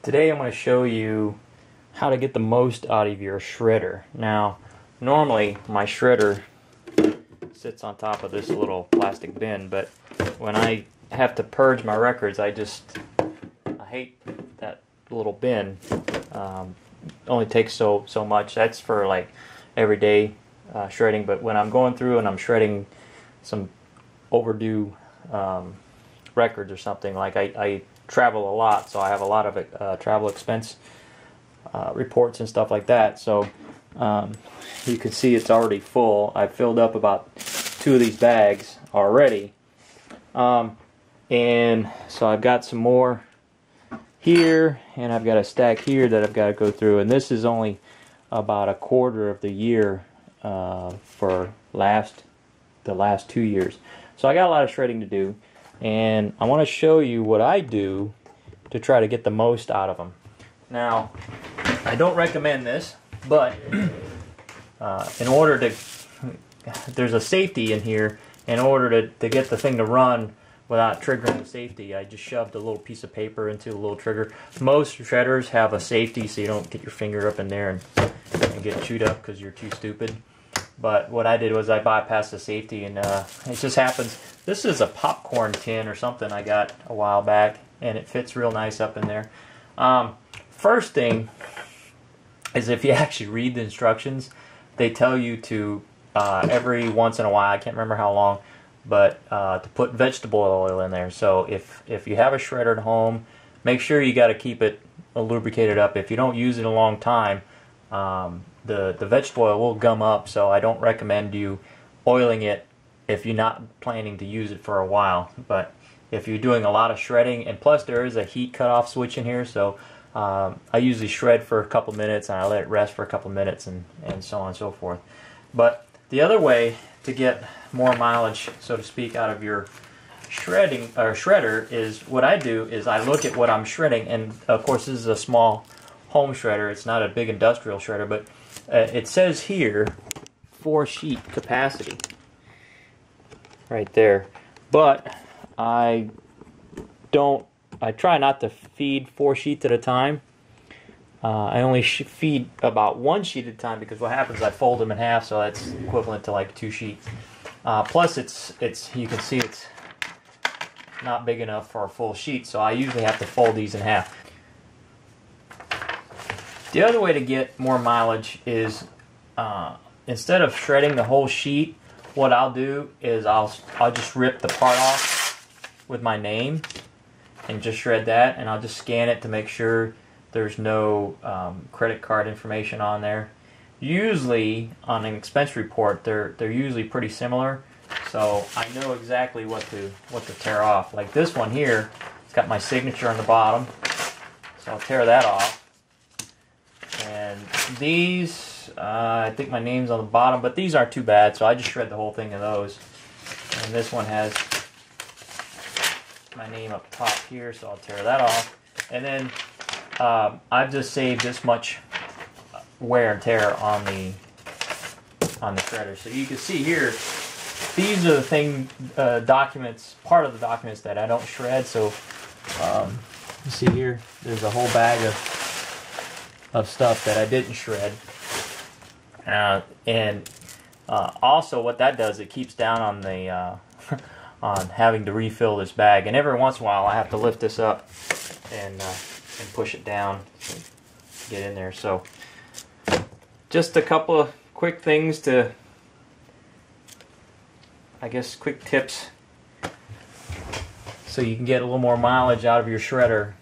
Today I'm going to show you how to get the most out of your shredder. Now, normally my shredder sits on top of this little plastic bin, but when I have to purge my records, I hate that little bin. Only takes so much. That's for like everyday shredding, but when I'm going through and I'm shredding some overdue records or something, like I travel a lot, so I have a lot of travel expense reports and stuff like that. So you can see it's already full. I've filled up about 2 of these bags already, and so I've got some more here, and I've got a stack here that I've got to go through, and this is only about a quarter of the year for the last 2 years. So I got a lot of shredding to do, and I want to show you what I do to try to get the most out of them. Now, I don't recommend this, but in order to, there's a safety in here. In order to get the thing to run without triggering the safety, I just shoved a little piece of paper into a little trigger. Most shredders have a safety so you don't get your finger up in there and get chewed up because you're too stupid. But what I did was I bypassed the safety, and it just happens. This is a popcorn tin or something I got a while back, and it fits real nice up in there. First thing is, if you actually read the instructions, they tell you to every once in a while, I can't remember how long, but to put vegetable oil in there. So if you have a shredder at home, make sure you got to keep it lubricated up. If you don't use it in a long time, the vegetable oil will gum up, so I don't recommend you oiling it if you're not planning to use it for a while. But if you're doing a lot of shredding, and plus there is a heat cutoff switch in here, so I usually shred for a couple minutes and I let it rest for a couple minutes, and so on and so forth. But the other way to get more mileage, so to speak, out of your shredder is, what I do is I look at what I'm shredding, and of course this is a small home shredder. It's not a big industrial shredder, but it says here 4 sheet capacity right there. But I try not to feed 4 sheets at a time. I only feed about 1 sheet at a time, because what happens is I fold them in half, so that's equivalent to like 2 sheets. Plus you can see it's not big enough for a full sheet, so I usually have to fold these in half. The other way to get more mileage is, instead of shredding the whole sheet, what I'll do is I'll just rip the part off with my name and just shred that, and I'll just scan it to make sure there's no credit card information on there. Usually on an expense report, they're usually pretty similar, so I know exactly what to tear off. Like this one here, it's got my signature on the bottom, so I'll tear that off. And these, I think my name's on the bottom, but these aren't too bad, so I just shred the whole thing of those. And this one has my name up top here, so I'll tear that off. And then I've just saved this much wear and tear on the shredder. So you can see here, these are the documents, part of the documents that I don't shred. So you see here, there's a whole bag of stuff that I didn't shred. And also what that does, it keeps down on the on having to refill this bag. And every once in a while I have to lift this up and push it down to get in there. So just a couple of quick things to, I guess, quick tips so you can get a little more mileage out of your shredder.